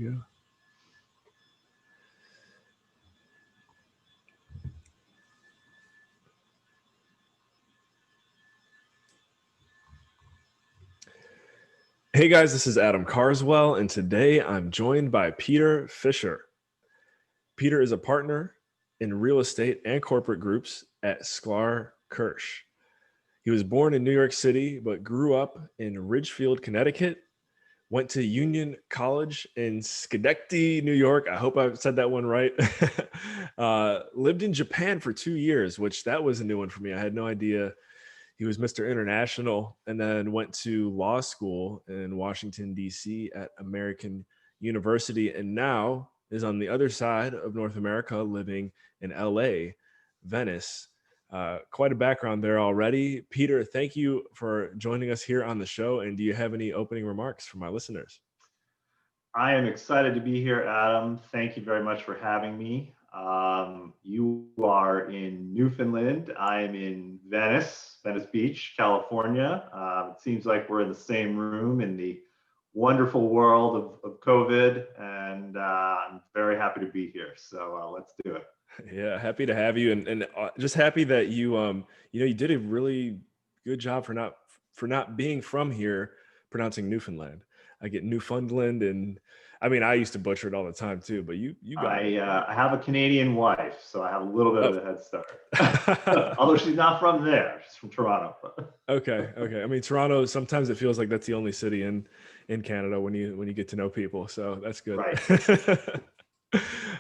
we go. Hey guys, this is Adam Carswell, and today I'm joined by PFischer. Peter is a partner in real estate and corporate groups at Sklar Kirsh. He was born in New York City, but grew up in Ridgefield, Connecticut, went to Union College in Schenectady, New York. I hope I said that one right. Lived in Japan for 2 years, which that was a new one for me. I had no idea he was Mr. International, and then went to law school in Washington, D.C. at American University, and now is on the other side of North America, living in L.A., Venice. Quite a background there already. Peter, thank you for joining us here on the show. And do you have any opening remarks for my listeners? I am excited to be here, Adam. Thank you very much for having me. You are in Newfoundland. I am in Venice Beach, California. It seems like we're in the same room in the wonderful world of COVID, and I'm very happy to be here. So let's do it. Yeah, happy to have you, and just happy that you you did a really good job for not being from here, pronouncing Newfoundland. I get Newfoundland, and I mean I used to butcher it all the time too, but you got it. I have a Canadian wife, so I have a little bit of a head start. Although she's not from there, she's from Toronto. Okay. I mean Toronto. Sometimes it feels like that's the only city in Canada when you get to know people. So that's good. Right.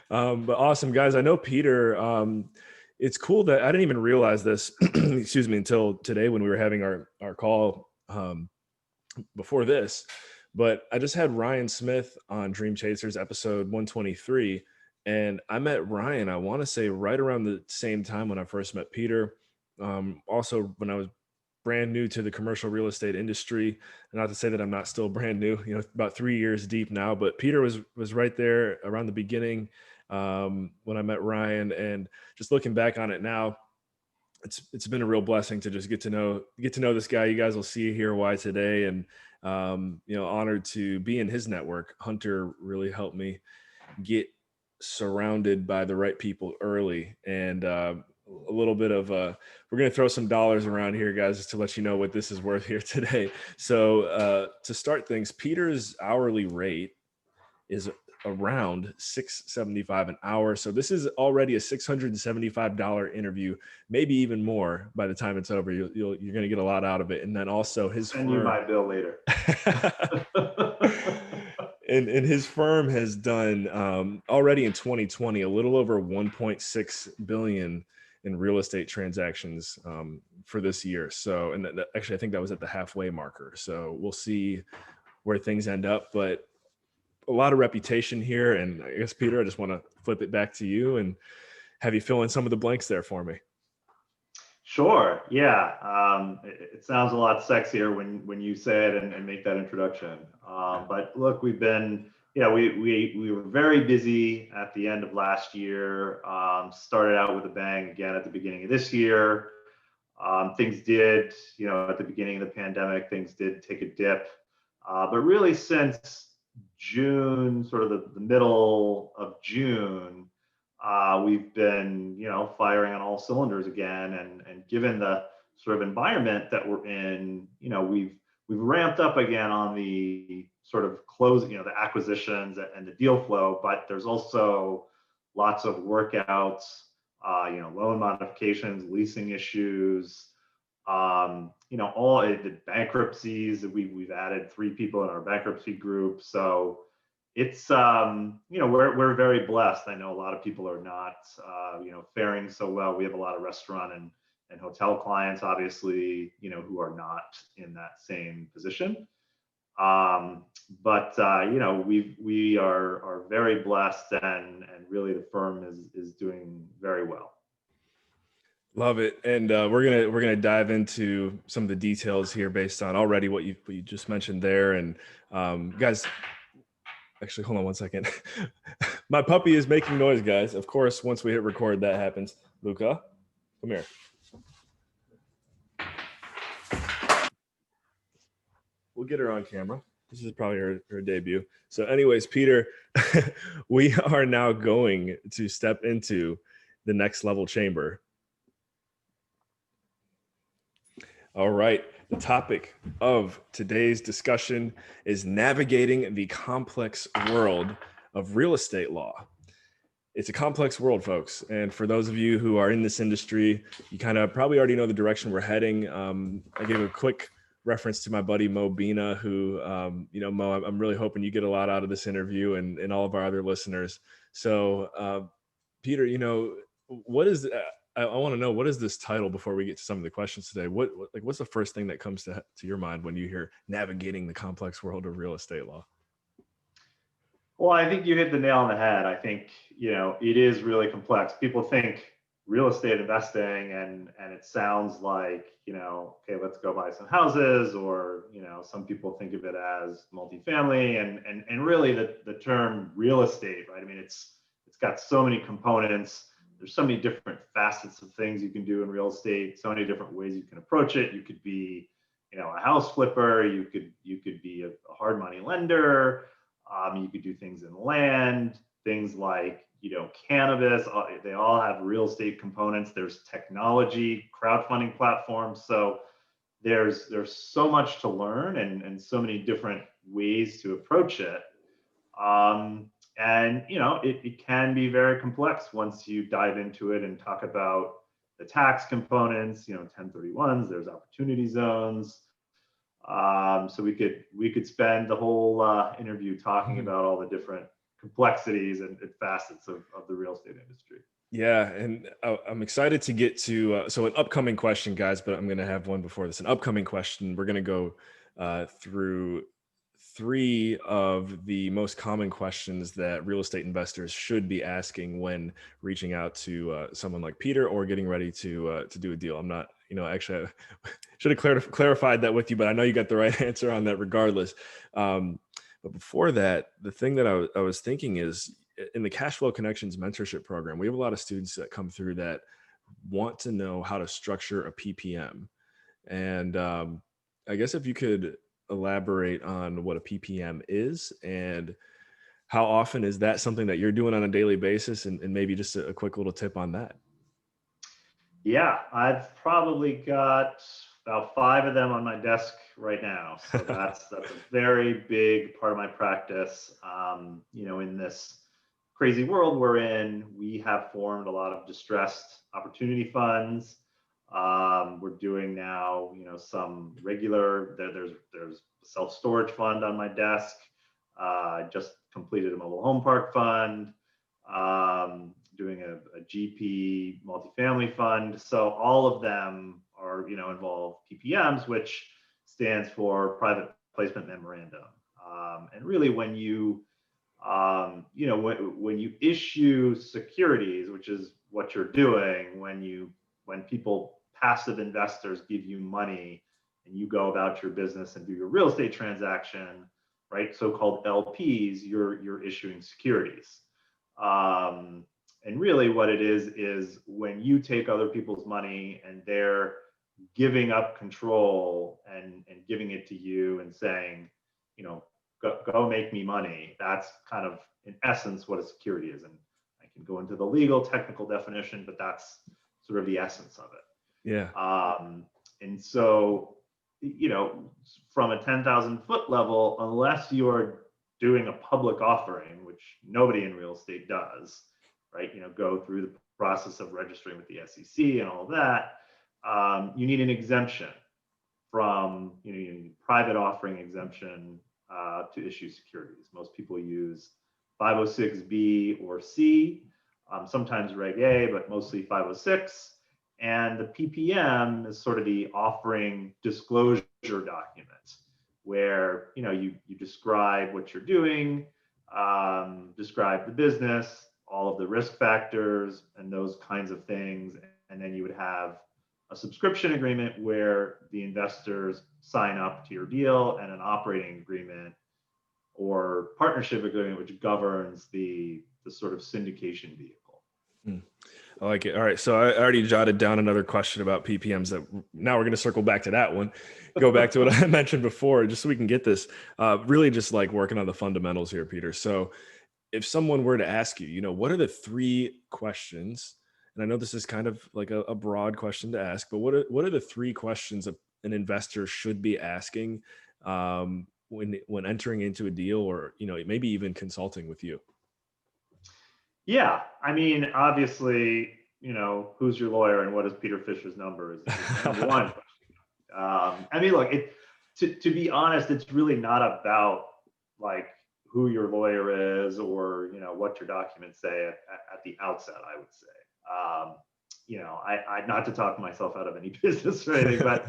But awesome, guys. I know Peter. It's cool that I didn't even realize this, excuse me, until today when we were having our call before this. But I just had Ryan Smith on Dream Chasers episode 123. And I met Ryan, I want to say right around the same time when I first met Peter. Also, when I was brand new to the commercial real estate industry. Not to say that I'm not still brand new, about 3 years deep now, but Peter was right there around the beginning when I met Ryan. And just looking back on it now, it's been a real blessing to just get to know this guy. You guys will see here why today. And honored to be in his network. Hunter really helped me get surrounded by the right people early. And a little bit of we're going to throw some dollars around here, guys, just to let you know what this is worth here today. So to start things, Peter's hourly rate is around $675 an hour. So this is already a $675 interview, maybe even more by the time it's over. You're going to get a lot out of it. And then also his Send you my bill later. And his firm has done already in 2020 a little over 1.6 billion in real estate transactions for this year. So, and actually, I think that was at the halfway marker. So we'll see where things end up, but a lot of reputation here. And I guess, Peter, I just want to flip it back to you and have you fill in some of the blanks there for me. Sure. Yeah. It sounds a lot sexier when you say it and make that introduction. But look, we've been, we were very busy at the end of last year. Started out with a bang again at the beginning of this year. Things did, at the beginning of the pandemic, things did take a dip. But really since June, sort of the middle of June, we've been, firing on all cylinders again. And given the sort of environment that we're in, we've ramped up again on the sort of closing, the acquisitions and the deal flow. But there's also lots of workouts, loan modifications, leasing issues, all the bankruptcies. We've added 3 people in our bankruptcy group. So it's, we're very blessed. I know a lot of people are not, faring so well. We have a lot of restaurant and hotel clients, obviously, who are not in that same position. But we are very blessed, and really the firm is doing very well. Love it. And we're gonna dive into some of the details here based on already what you just mentioned there. And guys, actually, hold on one second. My puppy is making noise, guys. Of course, once we hit record, that happens. Luca, come here. We'll get her on camera. This is probably her debut. So anyways, Peter, we are now going to step into the next level chamber. All right. The topic of today's discussion is navigating the complex world of real estate law. It's a complex world, folks. And for those of you who are in this industry, you kind of probably already know the direction we're heading. I gave a quick reference to my buddy Mo Bina, who, Mo, I'm really hoping you get a lot out of this interview and all of our other listeners. So, Peter, what is, I want to know, what is this title before we get to some of the questions today? What's the first thing that comes to your mind when you hear navigating the complex world of real estate law? Well, I think you hit the nail on the head. I think, it is really complex. People think real estate investing and it sounds like, okay, let's go buy some houses, or, some people think of it as multifamily, and really the term real estate, right? I mean, it's got so many components. There's so many different facets of things you can do in real estate, so many different ways you can approach it. You could be, a house flipper, you could be a hard money lender. You could do things in land, things like, cannabis. They all have real estate components. There's technology, crowdfunding platforms. So there's so much to learn and so many different ways to approach it. And it can be very complex once you dive into it and talk about the tax components, 1031s, there's opportunity zones. So we could spend the whole interview talking about all the different complexities and facets of the real estate industry. Yeah, and I'm excited to get to so an upcoming question, guys. But I'm going to have one before this. An upcoming question. We're going to go through 3 of the most common questions that real estate investors should be asking when reaching out to someone like Peter or getting ready to do a deal. I'm not, actually, I should have clarified that with you, but I know you got the right answer on that regardless. But before that, the thing that I was thinking is, in the Cash Flow Connections mentorship program, we have a lot of students that come through that want to know how to structure a PPM. And I guess if you could elaborate on what a PPM is and how often is that something that you're doing on a daily basis, and maybe just a quick little tip on that. Yeah, I've probably got about 5 of them on my desk right now. So that's a very big part of my practice. In this crazy world we're in, we have formed a lot of distressed opportunity funds. We're doing now, some regular. There's a self-storage fund on my desk. I just completed a mobile home park fund. Doing a GP multifamily fund. So all of them are, involve PPMs, which stands for private placement memorandum. And really, when you when you issue securities, which is what you're doing, when people, passive investors, give you money and you go about your business and do your real estate transaction, right? So-called LPs, you're issuing securities. And really what it is when you take other people's money and they're giving up control and giving it to you and saying, go make me money. That's kind of, in essence, what a security is. And I can go into the legal technical definition, but that's sort of the essence of it. Yeah. And so, from a 10,000 foot level, unless you're doing a public offering, which nobody in real estate does, right? Go through the process of registering with the SEC and all of that, you need an exemption from, you need private offering exemption to issue securities. Most people use 506B or C, sometimes Reg A, but mostly 506. And the PPM is sort of the offering disclosure document where, you describe what you're doing, describe the business, all of the risk factors and those kinds of things. And then you would have a subscription agreement where the investors sign up to your deal, and an operating agreement or partnership agreement which governs the sort of syndication vehicle. I like it. All right. So I already jotted down another question about PPMs that now we're going to circle back to that one, go back to what I mentioned before, just so we can get this really just like working on the fundamentals here, Peter. So if someone were to ask you, what are the three questions? And I know this is kind of like a broad question to ask, but what are the three questions an investor should be asking when entering into a deal, or maybe even consulting with you? Yeah, I mean, obviously, who's your lawyer and what is Peter Fischer's number is number one. I mean, look, to be honest, it's really not about like who your lawyer is or what your documents say at the outset. I would say, I not to talk myself out of any business or anything, but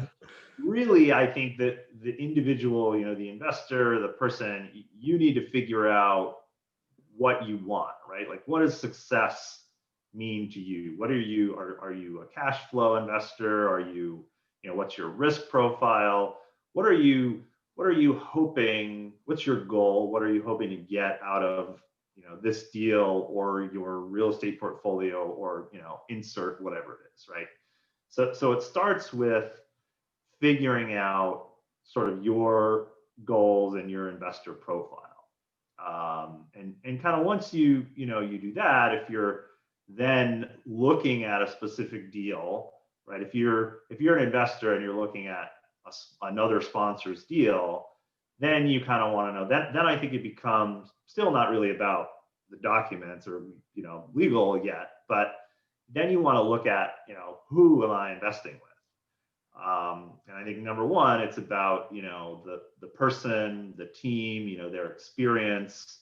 really, I think that the individual, the investor, the person, you need to figure out what you want, right? Like, what does success mean to you? What are you? Are you a cash flow investor? Are you, what's your risk profile? What are you? What are you hoping? What's your goal? What are you hoping to get out of this deal or your real estate portfolio or insert whatever it is, right? So it starts with figuring out sort of your goals and your investor profile. And kind of once you do that, if you're then looking at a specific deal, right? If you're an investor and you're looking at another sponsor's deal, then you kind of want to know that. Then I think it becomes still not really about the documents or legal yet, but then you want to look at who am I investing with. And I think number one, it's about the person, the team, their experience.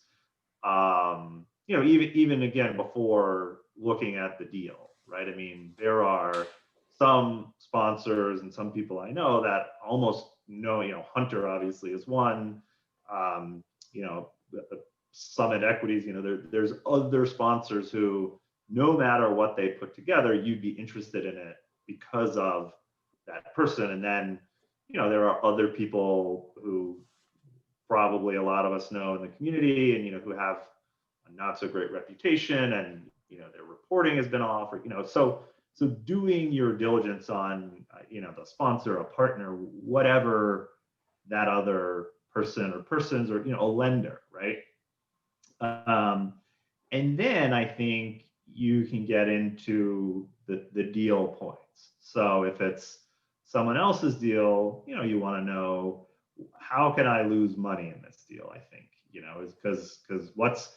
Even again before looking at the deal, right? I mean, there are some sponsors and some people I know that almost know. Hunter obviously is one. The Summit Equities. There's other sponsors who, no matter what they put together, you'd be interested in it because of that person. And then there are other people who probably a lot of us know in the community and who have a not so great reputation and their reporting has been off, or so doing your diligence on the sponsor, a partner, whatever that other person or persons, or a lender, right? And then I think you can get into the deal points. So if it's someone else's deal, you want to know, how can I lose money in this deal? I think, is because what's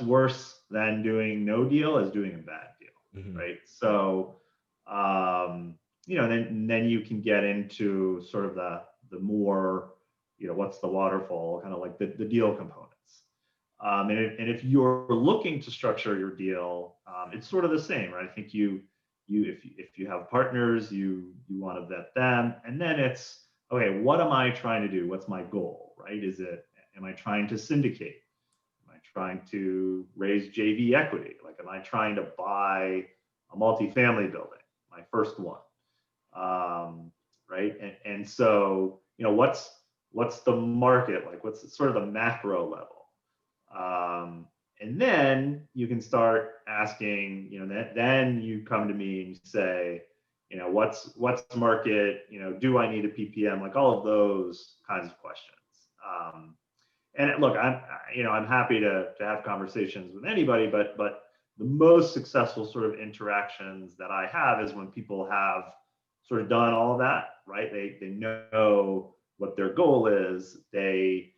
worse than doing no deal is doing a bad deal, Mm-hmm. right? So, then you can get into sort of the more, what's the waterfall, kind of like the deal components. And if you're looking to structure your deal, it's sort of the same, right? I think if you have partners, you want to vet them, and then it's, okay, what am I trying to do? What's my goal, right? Am I trying to syndicate? Am I trying to raise JV equity? Like, am I trying to buy a multifamily building, my first one, right? And so, what's the market like? What's sort of the macro level? And then you can start asking, then you come to me and you say, what's market, do I need a PPM? Like all of those kinds of questions. And look, I'm happy to have conversations with anybody, but the most successful sort of interactions that I have is when people have sort of done all of that, right? They know what their goal is. They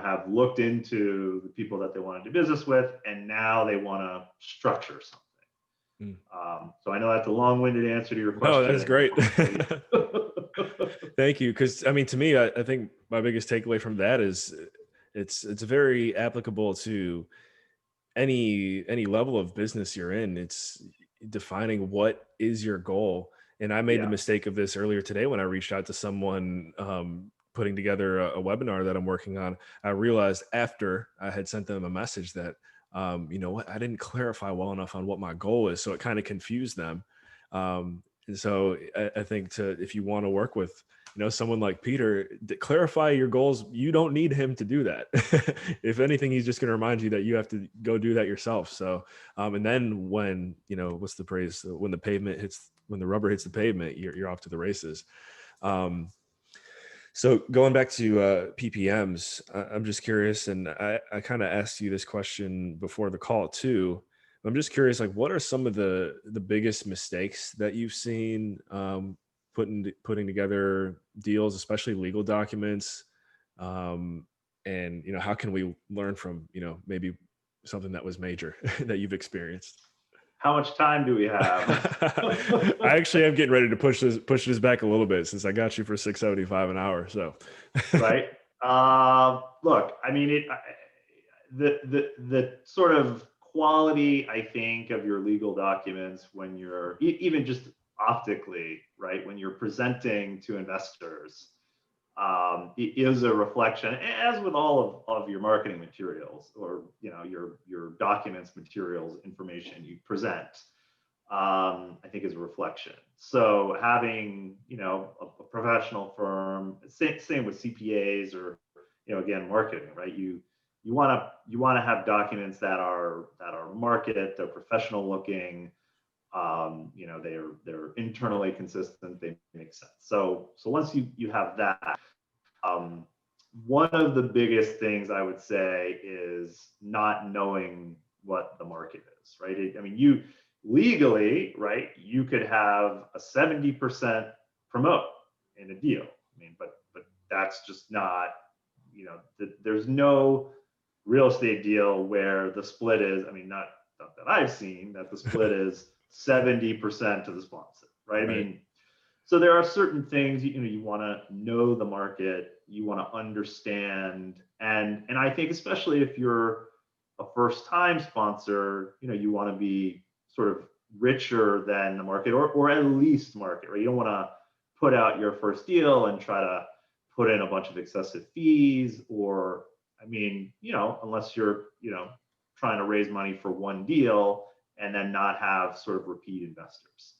have looked into the people that they want to do business with, and now they want to structure something. So I know that's a long-winded answer to your question. No, that is great. Thank you. Because I mean, to me, I think my biggest takeaway from that is it's very applicable to any level of business you're in. It's defining what is your goal. And I made the mistake of this earlier today when I reached out to someone putting together a webinar that I'm working on. I realized after I had sent them a message that, what, I didn't clarify well enough on what my goal is. So it kind of confused them. And so I think if you want to work with someone like Peter, clarify your goals. You don't need him to do that. If anything, he's just going to remind you that you have to go do that yourself. So, and then when, what's the phrase? When the rubber hits the pavement, you're off to the races. So going back to PPMs, I'm just curious, and I kind of asked you this question before the call too. I'm just curious, like, what are some of the biggest mistakes that you've seen putting together deals, especially legal documents, and how can we learn from maybe something that was major that you've experienced? How much time do we have? I actually am getting ready to push this back a little bit since I got you for $6.75 an hour. So, right. Look, I mean, the sort of quality, I think, of your legal documents when you're even just optically, right, when you're presenting to investors, it is a reflection, as with all of your marketing materials or your documents, materials, information you present. I think is a reflection. So having a professional firm, same with CPAs or again marketing, right? You want to have documents that are marketed, they're professional looking. They're internally consistent, they make sense. So once you have that, one of the biggest things I would say is not knowing what the market is, right? I mean, you legally, right, you could have a 70% promote in a deal. I mean, but that's just not, there's no real estate deal where the split is, I mean, not that I've seen, that the split is 70% to the sponsor, right? I mean, so there are certain things, you want to know the market, you want to understand, and I think especially if you're a first-time sponsor, you want to be sort of richer than the market, or at least market, right? You don't want to put out your first deal and try to put in a bunch of excessive fees, or, I mean, unless you're, trying to raise money for one deal and then not have sort of repeat investors.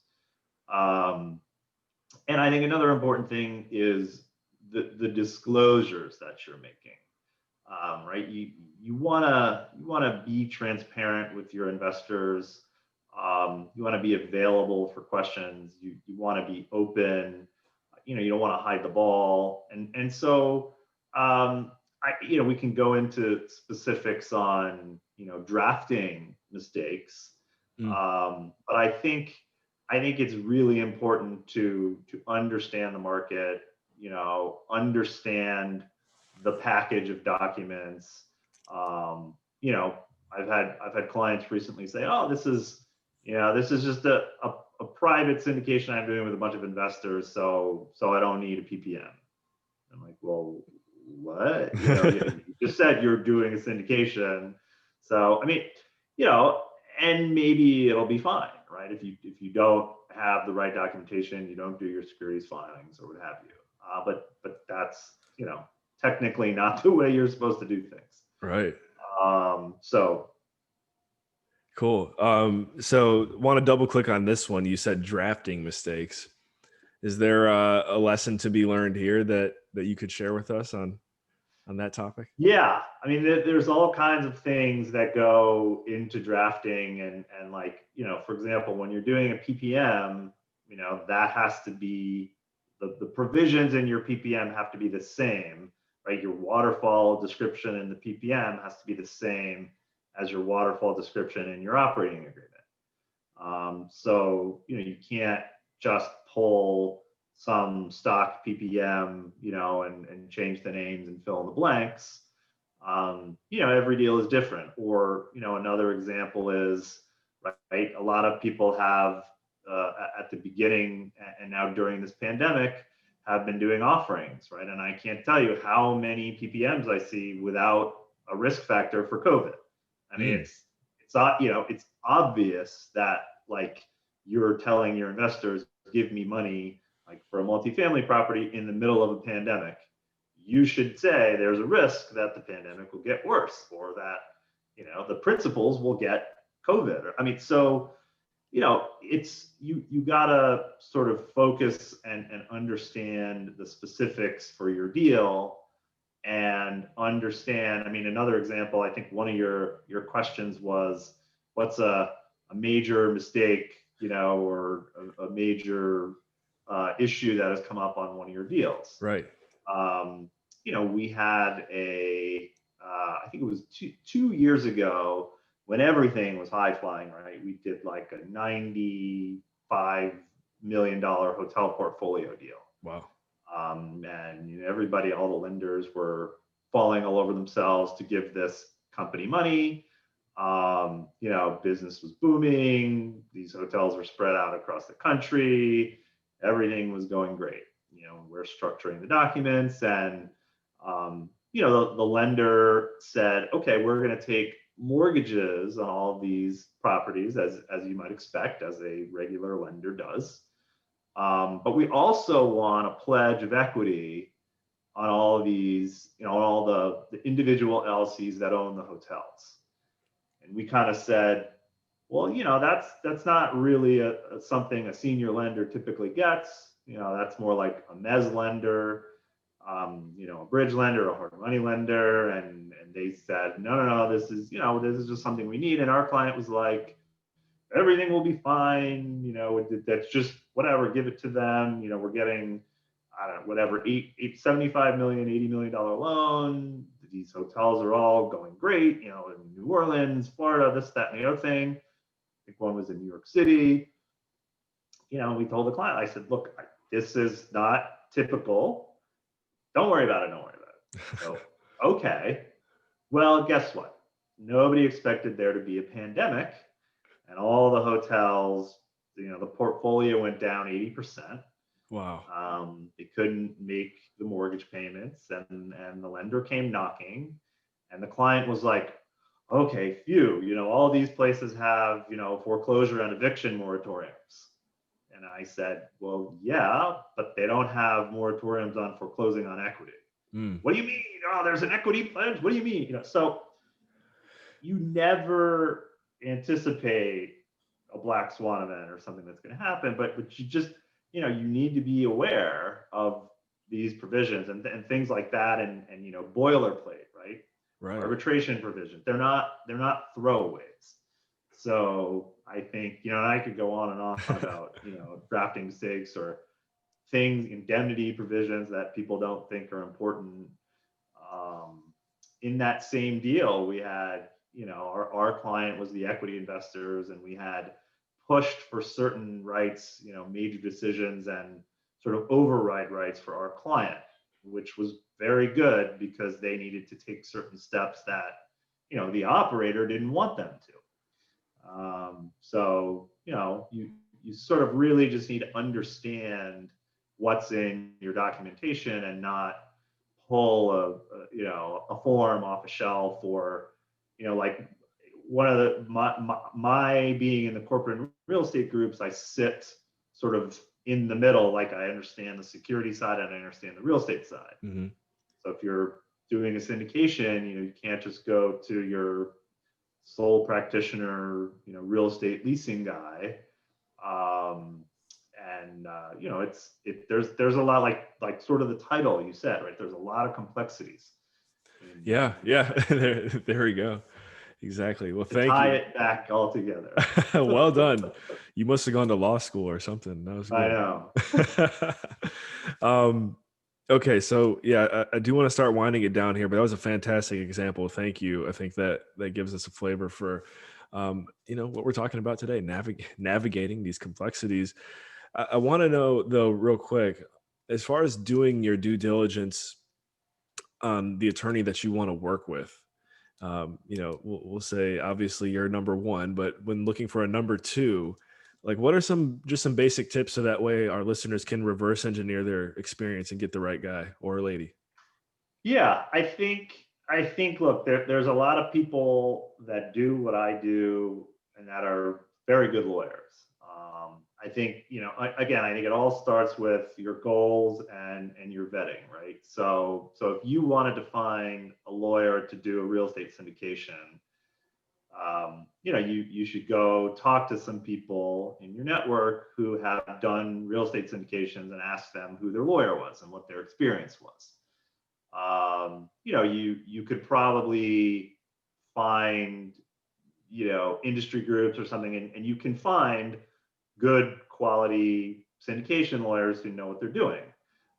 And I think another important thing is the disclosures that you're making, right? You wanna be transparent with your investors. You want to be available for questions. You want to be open. You don't want to hide the ball. And so we can go into specifics on drafting mistakes. But I think it's really important to understand the market, understand the package of documents. I've had clients recently say, "Oh, this is just a private syndication I'm doing with a bunch of investors, so I don't need a PPM." I'm like, "Well, what? You just said you're doing a syndication, so I mean, and maybe it'll be fine, right? If you don't have the right documentation, you don't do your securities filings or what have you. But that's technically not the way you're supposed to do things, right? So cool. So want to double click on this one. You said drafting mistakes. Is there a lesson to be learned here that you could share with us on that topic? Yeah, I mean, there's all kinds of things that go into drafting, and like, for example, when you're doing a PPM, that has to be the provisions in your PPM have to be the same, right? Your waterfall description in the PPM has to be the same as your waterfall description in your operating agreement. So you can't just pull some stock PPM, and change the names and fill in the blanks. Every deal is different. Or, another example is, right, a lot of people have at the beginning and now during this pandemic have been doing offerings, right? And I can't tell you how many PPMs I see without a risk factor for COVID. I mean, it's obvious that, like, you're telling your investors, give me money, like for a multifamily property in the middle of a pandemic. You should say there's a risk that the pandemic will get worse, or that the principals will get COVID. I mean, so it's you gotta sort of focus and understand the specifics for your deal and understand. I mean, another example, I think one of your questions was, what's a major mistake, or a major issue that has come up on one of your deals. Right. Um, we had I think it was 2 years ago when everything was high flying, right? We did like a $95 million hotel portfolio deal. Wow. And everybody, all the lenders were falling all over themselves to give this company money. Business was booming. These hotels were spread out across the country. Everything was going great. We're structuring the documents, and the lender said, okay, we're going to take mortgages on all of these properties, as you might expect, as a regular lender does. But we also want a pledge of equity on all of these, on all the individual LCs that own the hotels. And we kind of said, well, that's not really something a senior lender typically gets. That's more like a mezz lender, a bridge lender, a hard money lender. And they said, no, this is just something we need. And our client was like, everything will be fine. That's just whatever, give it to them. We're getting, I don't know, whatever, 75 million, $80 million loan. These hotels are all going great, in New Orleans, Florida, this, that, and the other thing. I think one was in New York City. We told the client, I said, look, this is not typical. Don't worry about it. Don't worry about it. So, okay. Well, guess what? Nobody expected there to be a pandemic, and all the hotels, the portfolio went down 80%. Wow. They couldn't make the mortgage payments, and the lender came knocking, and the client was like, okay, phew, all these places have, foreclosure and eviction moratoriums. And I said, well, yeah, but they don't have moratoriums on foreclosing on equity. What do you mean? Oh, there's an equity pledge. What do you mean? So you never anticipate a black swan event or something that's going to happen, but you just, you need to be aware of these provisions and things like that, and boilerplate, right? Right. Arbitration provisions. They're not throwaways. So I think, and I could go on and on about, drafting mistakes or things, indemnity provisions that people don't think are important. In that same deal, we had, our client was the equity investors, and we had pushed for certain rights, major decisions and sort of override rights for our client, which was very good because they needed to take certain steps that, the operator didn't want them to. So, you sort of really just need to understand what's in your documentation and not pull a form off a shelf, or, like one of my being in the corporate real estate groups, I sit sort of in the middle. Like, I understand the security side and I understand the real estate side. Mm-hmm. So if you're doing a syndication, you can't just go to your sole practitioner, real estate leasing guy. There's a lot, like sort of the title you said, right? There's a lot of complexities. Yeah. There we go. Exactly. Well, thank you. Tie it back all together. Well done. You must have gone to law school or something. That was good. I know. Okay, so yeah, I do want to start winding it down here, but that was a fantastic example. Thank you. I think that gives us a flavor for, what we're talking about today, navigating these complexities. I want to know, though, real quick, as far as doing your due diligence on the attorney that you want to work with. We'll say obviously you're number one, but when looking for a number two, like, what are some basic tips so that way our listeners can reverse engineer their experience and get the right guy or lady? Yeah, I think, look, there's a lot of people that do what I do and that are very good lawyers. I think, again, I think it all starts with your goals and your vetting, right? So if you wanted to find a lawyer to do a real estate syndication, You should go talk to some people in your network who have done real estate syndications and ask them who their lawyer was and what their experience was. You could probably find, industry groups or something, and you can find good quality syndication lawyers who know what they're doing.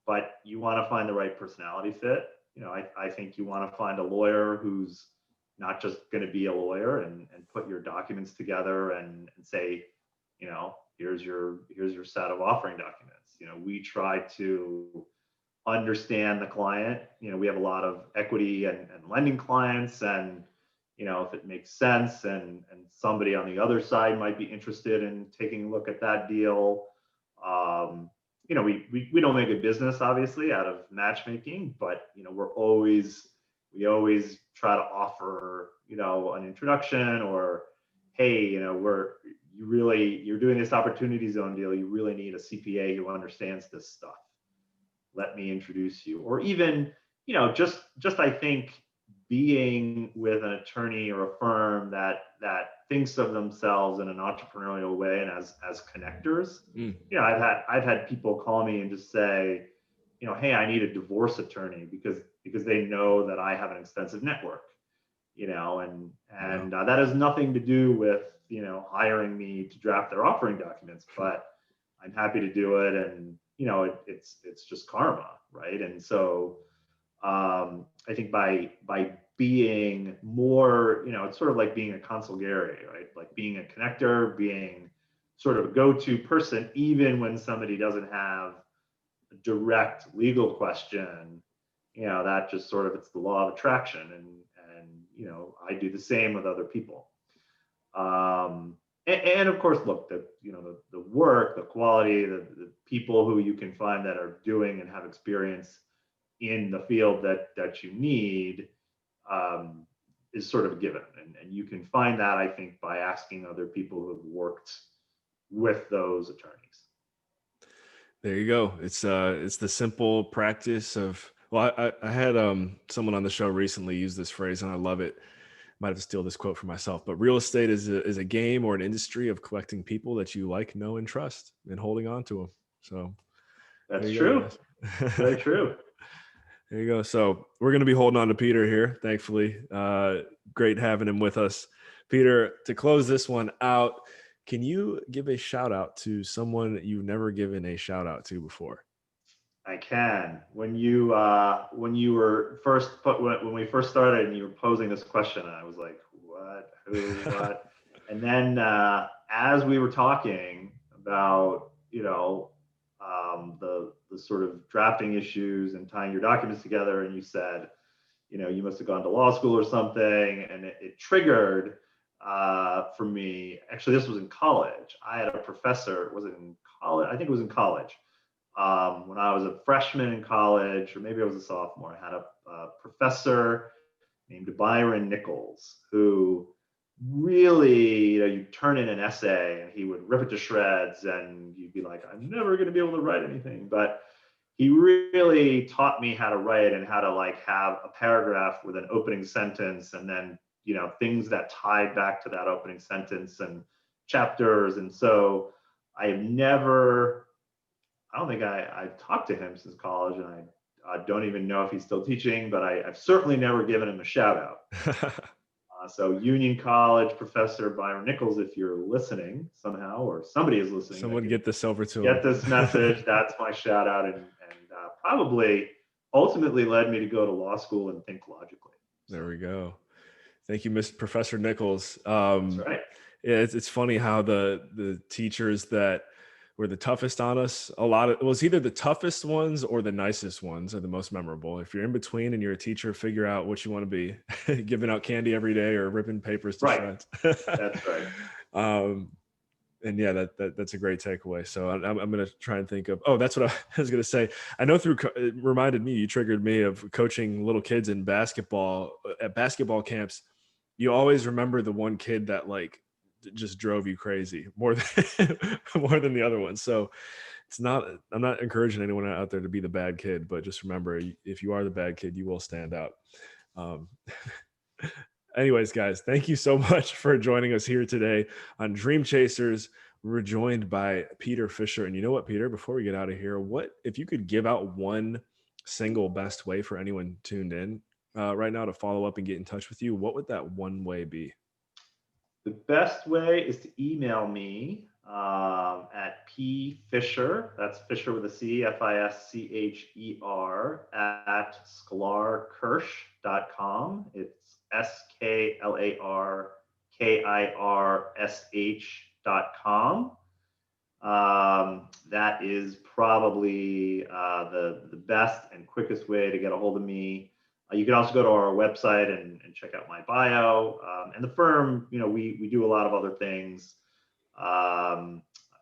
But you want to find the right personality fit. I think you want to find a lawyer who's not just going to be a lawyer and put your documents together and say, here's your set of offering documents. We try to understand the client. We have a lot of equity and lending clients, and if it makes sense and somebody on the other side might be interested in taking a look at that deal. We don't make a business obviously out of matchmaking, but we always try to offer an introduction, or hey, you're doing this opportunity zone deal, you really need a CPA who understands this stuff, let me introduce you. Or even just I think being with an attorney or a firm that thinks of themselves in an entrepreneurial way and as connectors. I've had people call me and just say, hey, I need a divorce attorney because they know that I have an extensive network, and that has nothing to do with hiring me to draft their offering documents, but I'm happy to do it, and it's just karma, right? And so I think by being more, it's sort of like being a consigliere, right? Like being a connector, being sort of a go-to person, even when somebody doesn't have a direct legal question, that just sort of, it's the law of attraction. And I do the same with other people. And of course, look, the work, the quality, the people who you can find that are doing and have experience in the field that you need is sort of a given. And you can find that, I think, by asking other people who have worked with those attorneys. There you go. It's the simple practice of, well, I had someone on the show recently use this phrase, and I love it. Might have to steal this quote for myself, but real estate is a game or an industry of collecting people that you like, know, and trust, and holding on to them. So that's true. Very true. There you go. So we're going to be holding on to Peter here, thankfully. Great having him with us. Peter, to close this one out, can you give a shout out to someone that you've never given a shout out to before? I can. When were first when we first started and you were posing this question, I was like, what, who, what? And then as we were talking about, the sort of drafting issues and tying your documents together, and you said, you must have gone to law school or something, and it triggered for me. Actually, this was in college. I had a professor. Was it in college? I think it was in college. When I was a freshman in college, or maybe I was a sophomore, I had a professor named Byron Nichols, who really, you'd turn in an essay and he would rip it to shreds, and you'd be like, I'm never going to be able to write anything. But he really taught me how to write and how to have a paragraph with an opening sentence, and then, things that tied back to that opening sentence and chapters. And so I don't think I've talked to him since college, and I don't even know if he's still teaching, but I've certainly never given him a shout out. So Union College professor Byron Nichols, if you're listening somehow, or somebody is listening, someone get this over to get this message. That's my shout out, and probably ultimately led me to go to law school and think logically. There we go. Thank you, Mr. Professor Nichols. That's right. Yeah, it's funny how the teachers that were the toughest on us, it was either the toughest ones or the nicest ones are the most memorable. If you're in between and you're a teacher, figure out what you want to be, giving out candy every day or ripping papers to shreds. That's right. And yeah, that's a great takeaway. So I'm going to try and think of, that's what I was going to say. I know it reminded me, you triggered me of coaching little kids in basketball at basketball camps. You always remember the one kid that just drove you crazy more than the other ones. So I'm not encouraging anyone out there to be the bad kid, but just remember, if you are the bad kid, you will stand out. Anyways, guys, thank you so much for joining us here today on Dream Chasers. We're joined by Peter Fischer. And you know what, Peter, before we get out of here, what if you could give out one single best way for anyone tuned in right now to follow up and get in touch with you? What would that one way be? The best way is to email me at PFischer, that's Fisher with a C, Fischer, at sklarkirsh.com. It's sklarkirsh.com. That is probably the best and quickest way to get a hold of me. You can also go to our website and check out my bio. And the firm, we do a lot of other things.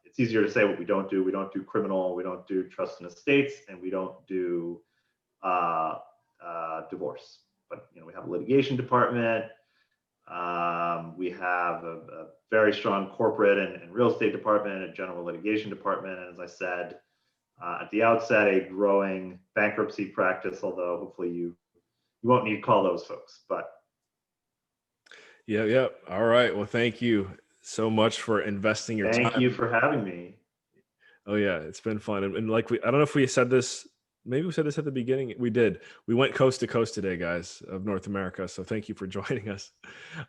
It's easier to say what we don't do. We don't do criminal, we don't do trust and estates, and we don't do divorce. But we have a litigation department. We have a very strong corporate and real estate department, a general litigation department, and as I said at the outset, a growing bankruptcy practice, although hopefully you won't need to call those folks. But Yeah. All right. Well, thank you so much for investing your time. thank you for having me. Oh yeah, it's been fun. And like I don't know if we said this, maybe we said this at the beginning. We did. We went coast to coast today, guys, of North America. So thank you for joining us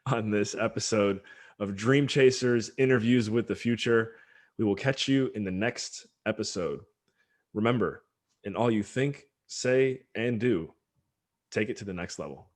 on this episode of Dream Chasers Interviews with the Future. We will catch you in the next episode. Remember, in all you think, say, and do, take it to the next level.